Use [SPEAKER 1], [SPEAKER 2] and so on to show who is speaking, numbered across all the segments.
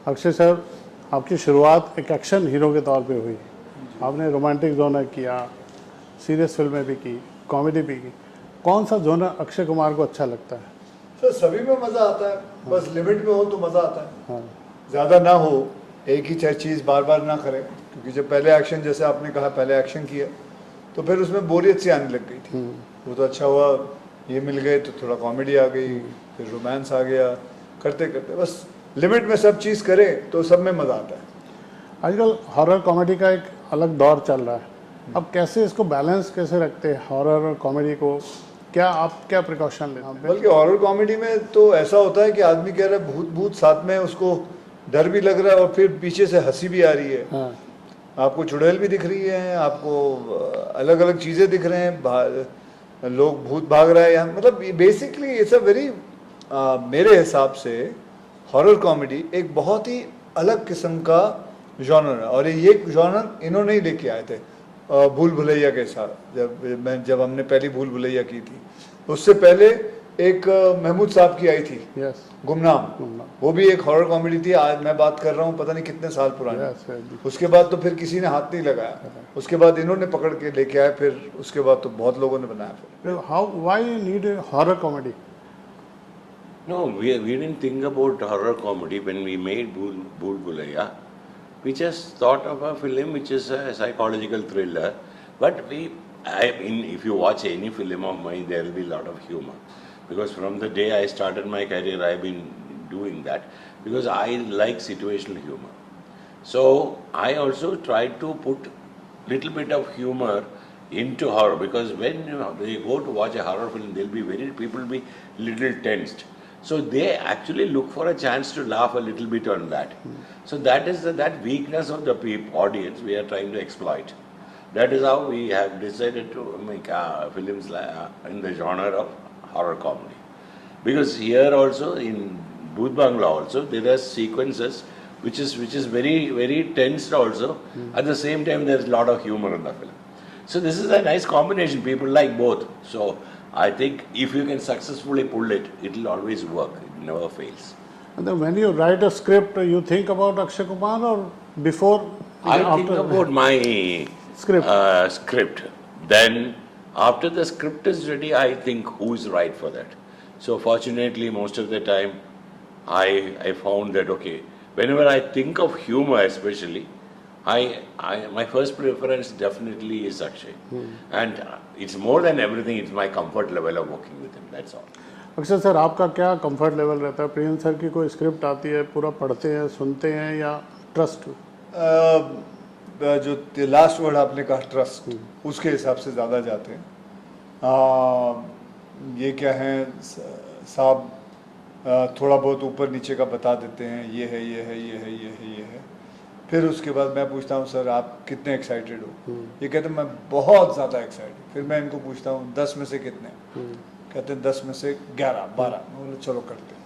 [SPEAKER 1] Akshay sir, आपकी शुरुआत एक एक्शन हीरो के तौर पे हुई। आपने रोमांटिक जोनर किया, सीरियस फिल्में भी की, कॉमेडी भी की। कौन सा जोनर अक्षय कुमार को अच्छा लगता है?
[SPEAKER 2] सर सभी में मज़ा आता है, बस लिमिट में हो तो मज़ा आता है।
[SPEAKER 1] हाँ,
[SPEAKER 2] ज़्यादा ना हो, एक ही चीज़ बार बार ना करें, क्योंकि जब पहले एक्शन, जैसे आपने कहा पहले एक्शन किया तो फिर उसमें बोरियत सी आने लग गई थी। वो तो अच्छा हुआ ये मिल गए तो थोड़ा कॉमेडी आ गई, फिर रोमांस आ गया, करते करते बस लिमिट में सब चीज़ करें तो सब में मज़ा आता है।
[SPEAKER 1] आजकल हॉरर कॉमेडी का एक अलग दौर चल रहा है। अब कैसे इसको बैलेंस कैसे रखते हैं हॉरर और कॉमेडी को? क्या प्रिकॉशन लेते हैं?
[SPEAKER 2] बल्कि हॉरर कॉमेडी में तो ऐसा होता है कि आदमी कह रहा है भूत भूत, साथ में उसको डर भी लग रहा है और फिर पीछे से हंसी भी आ रही है।
[SPEAKER 1] हाँ,
[SPEAKER 2] आपको चुड़ैल भी दिख रही है, आपको अलग अलग चीज़ें दिख रहे हैं, लोग भूत भाग रहा है यहाँ, मतलब बेसिकली इट्स अ वेरी, मेरे हिसाब से हॉरर कॉमेडी एक बहुत ही अलग किस्म का जॉनर है। और ये जॉनर इन्होंने ही लेके आए थे भूल भुलैया के साथ। जब हमने पहली भूल भुलैया की थी, उससे पहले एक महमूद साहब की आई थी
[SPEAKER 1] यस,
[SPEAKER 2] गुमनाम, वो भी एक हॉरर कॉमेडी थी। आज मैं बात कर रहा हूँ पता नहीं कितने साल पुरानी।
[SPEAKER 1] यस।
[SPEAKER 2] उसके बाद तो फिर किसी ने हाथ नहीं लगाया, उसके बाद इन्होंने पकड़ के लेके आए, फिर उसके बाद तो बहुत लोगों ने बनाया। फिर
[SPEAKER 1] why you need horror comedy?
[SPEAKER 3] No, we didn't think about horror comedy when we made Bhool Bhulaiya. We just thought of a film which is a psychological thriller. But if you watch any film of mine, there will be a lot of humor. Because from the day I started my career, I've been doing that. Because I like situational humor. So I also tried to put little bit of humor into horror, because when they go to watch a horror film, people will be little tensed. So they actually look for a chance to laugh a little bit on that. So that is that weakness of the audience we are trying to exploit. That is how we have decided to make films in the genre of horror comedy. Because here also in Bhoot Bangla also there are sequences which is very very tensed also. At the same time there is a lot of humor in the film. So this is a nice combination. People like both. So I think if you can successfully pull it, it will always work. It never fails.
[SPEAKER 1] And then when you write a script, you think about Akshay Kumar or before?
[SPEAKER 3] I think about my script. Then after the script is ready, I think who is right for that. So fortunately, most of the time, I found that okay, whenever I think of humor, especially, my first preference definitely is Akshay, and it's more than everything. It's my comfort level of working with him. That's all.
[SPEAKER 1] Akshay sir, आपका क्या comfort level रहता है? Prion sir की कोई script आती है, पूरा पढ़ते हैं, सुनते हैं, या ट्रस्ट?
[SPEAKER 2] जो लास्ट वर्ड आपने कहा ट्रस्ट, उसके हिसाब से ज़्यादा जाते हैं। ये क्या है साहब, थोड़ा बहुत ऊपर नीचे का बता देते हैं, ये है ये है ये है ये है ये है। फिर उसके बाद मैं पूछता हूँ सर आप कितने एक्साइटेड हो? ये कहते हैं मैं बहुत ज़्यादा एक्साइटेड। फिर मैं इनको पूछता हूँ 10 में से कितने? कहते हैं 10 में से 11 12। मैं बोले चलो करते हैं।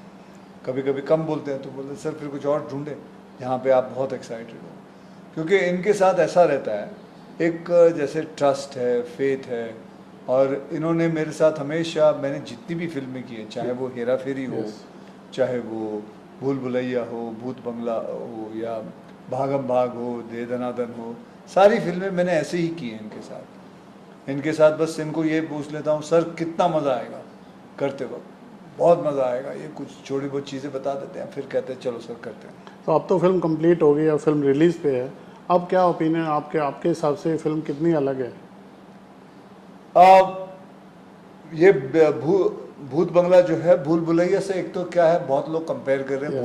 [SPEAKER 2] कभी कभी कम बोलते हैं तो बोलते सर फिर कुछ और ढूंढे जहाँ पे आप बहुत एक्साइटेड हो। क्योंकि इनके साथ ऐसा रहता है, एक जैसे ट्रस्ट है, फेथ है। और इन्होंने मेरे साथ हमेशा, मैंने जितनी भी फिल्में की हैं, चाहे वो हेरा फेरी हो, चाहे वो भूल भुलैया हो, भूत बंगला हो, या भागम भाग हो, दे दनादन हो, सारी फिल्में मैंने ऐसे ही की हैं इनके साथ। इनके साथ बस इनको ये पूछ लेता हूँ सर कितना मज़ा आएगा करते वक्त? बहुत मज़ा आएगा। ये कुछ छोटी बहुत चीज़ें बता देते हैं, फिर कहते हैं चलो सर करते हैं।
[SPEAKER 1] तो अब तो फिल्म कंप्लीट हो गई है, फिल्म रिलीज पे है। अब क्या ओपिनियन आपके हिसाब से फिल्म कितनी अलग है?
[SPEAKER 2] ये भूत बंगला जो है भूल भुलैया से, एक तो क्या है बहुत लोग कंपेयर कर रहे हैं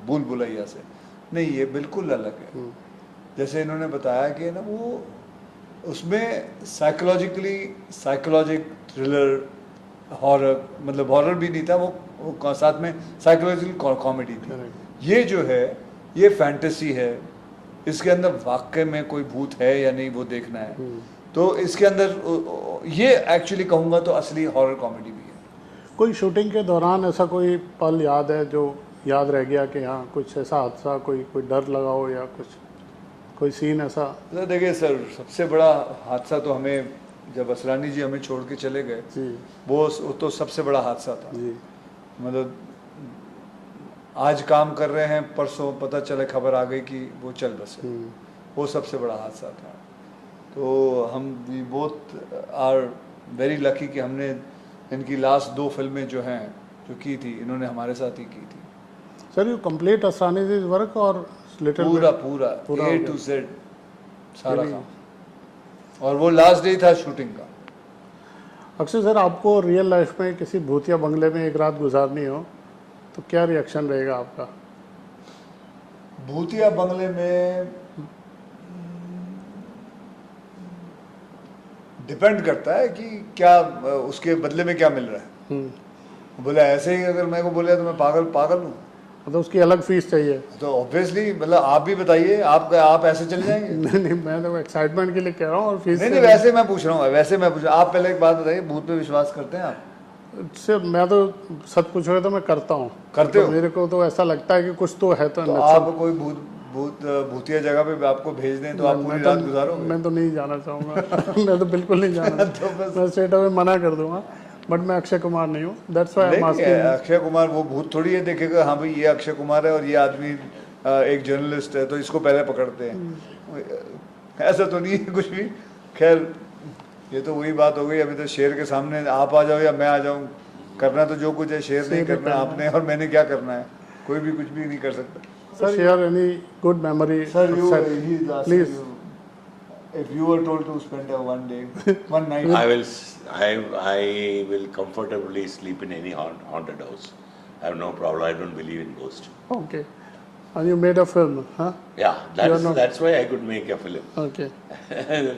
[SPEAKER 2] भूल भुलैया से। नहीं, ये बिल्कुल अलग है। जैसे इन्होंने बताया कि ना वो उसमें साइकोलॉजिक थ्रिलर हॉरर, मतलब हॉरर भी नहीं था वो साथ में साइकोलॉजिकल कॉमेडी थी। ये जो है ये फैंटेसी है, इसके अंदर वाकई में कोई भूत है या नहीं वो देखना है। तो इसके अंदर ये एक्चुअली कहूँगा तो असली हॉरर कॉमेडी भी है।
[SPEAKER 1] कोई शूटिंग के दौरान ऐसा कोई पल याद है जो याद रह गया कि हाँ कुछ ऐसा हादसा, कोई डर लगा हो, या कोई सीन ऐसा?
[SPEAKER 2] देखिए सर, सबसे बड़ा हादसा तो हमें जब असरानी जी हमें छोड़ के चले गए, वो तो सबसे बड़ा हादसा था। मतलब आज काम कर रहे हैं, परसों पता चले खबर आ गई कि वो चल बसे। वो सबसे बड़ा हादसा था। तो हम we both are very lucky कि हमने इनकी लास्ट 2 फिल्में जो हैं जो की थी, इन्होंने हमारे साथ ही की थी।
[SPEAKER 1] सर यू कंप्लीट असरानीज वर्क और लिटिल
[SPEAKER 2] पूरा
[SPEAKER 1] पूरा
[SPEAKER 2] A
[SPEAKER 1] हो
[SPEAKER 2] to
[SPEAKER 1] गया।
[SPEAKER 2] Z सारा काम। और वो लास्ट डे था शूटिंग का।
[SPEAKER 1] अक्षय सर, आपको रियल लाइफ में किसी भूतिया बंगले में एक रात गुजारनी हो तो क्या रिएक्शन रहेगा आपका?
[SPEAKER 2] भूतिया बंगले में डिपेंड करता है कि क्या उसके बदले में क्या मिल रहा है। बोला ऐसे ही अगर मेरे को बोले तो मैं पागल हूँ,
[SPEAKER 1] मतलब उसकी अलग फीस चाहिए?
[SPEAKER 2] तो ऑब्वियसली मतलब आप भी बताइए, आप ऐसे चले जाएंगे?
[SPEAKER 1] नहीं, मैं तो एक्साइटमेंट के लिए कह रहा हूँ और फीस
[SPEAKER 2] नहीं, वैसे मैं पूछ रहा हूँ। आप पहले एक बात बताइए, भूत पे विश्वास करते हैं आप?
[SPEAKER 1] से मैं तो सच पूछोगे तो मैं करता हूँ।
[SPEAKER 2] करते
[SPEAKER 1] तो
[SPEAKER 2] हो?
[SPEAKER 1] मेरे को तो ऐसा लगता है कि कुछ तो है। तो
[SPEAKER 2] आप कोई भूतिया जगह पे आपको भेज दें तो आप पूरी रात गुजारोगे?
[SPEAKER 1] मैं तो नहीं जाना चाहूँगा। मैं तो बिल्कुल नहीं जाना
[SPEAKER 2] तो बस
[SPEAKER 1] मैं स्ट्रेट अवे मना कर दूंगा। बट मैं अक्षय कुमार नहीं हूँ, that's why I am asking.
[SPEAKER 2] Akshay Kumar वो भूत थोड़ी है देखेगा, हाँ भाई ये अक्षय कुमार है और ये आदमी एक जर्नलिस्ट है तो इसको पहले पकड़ते हैं। ऐसा तो नहीं है कुछ भी। खैर ये तो वही बात हो गई। अभी तो शेर के सामने आप आ जाओ या मैं आ जाऊँ, करना तो जो कुछ है शेर नहीं करना है आपने, और मैंने क्या करना है? कोई भी कुछ भी नहीं कर सकता।
[SPEAKER 1] Sir, share any good memory please?
[SPEAKER 2] If you were told to spend one day, one night,
[SPEAKER 3] I will comfortably sleep in any haunted house. I have no problem. I don't believe in ghosts.
[SPEAKER 1] Okay. And you made a film, huh?
[SPEAKER 3] Yeah, that's why I could make a film.
[SPEAKER 1] Okay.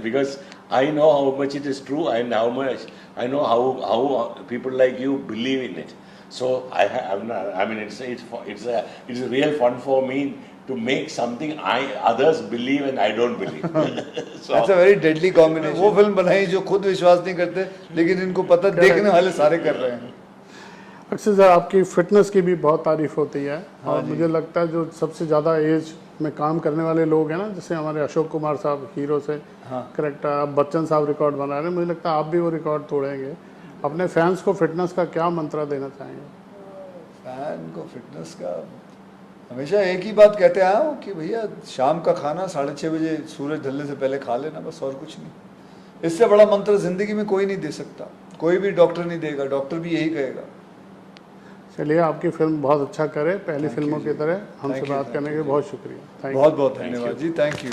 [SPEAKER 3] Because I know how much it is true and how much I know how people like you believe in it. So it's a real fun for me to make something others believe and I don't believe. So
[SPEAKER 2] that's a very deadly combination. वो film बनाई जो खुद विश्वास नहीं करते, लेकिन इनको पता देखने वाले सारे कर रहे हैं।
[SPEAKER 1] अक्षय सर, आपकी फिटनेस की भी बहुत तारीफ होती है। और मुझे लगता है जो सबसे ज़्यादा एज में काम करने वाले लोग हैं ना, जैसे हमारे अशोक कुमार साहब हीरो से करेक्ट, बच्चन साहब रिकॉर्ड बना रहे हैं, मुझे लगता है आप भी वो रिकॉर्ड तोड़ेंगे। अपने फैंस को फिटनेस का क्या मंत्र देना चाहेंगे?
[SPEAKER 2] फैन को फिटनेस का हमेशा एक ही बात कहते आया हूँ कि भैया शाम का खाना 6:30 बजे सूरज ढलने से पहले खा लेना, बस और कुछ नहीं। इससे बड़ा मंत्र जिंदगी में कोई नहीं दे सकता, कोई भी डॉक्टर नहीं देगा, डॉक्टर भी यही कहेगा।
[SPEAKER 1] चलिए, आपकी फिल्म बहुत अच्छा करे, पहली फिल्मों की तरह। हमसे बात करने के लिए बहुत शुक्रिया।
[SPEAKER 2] बहुत बहुत धन्यवाद जी, थैंक यू।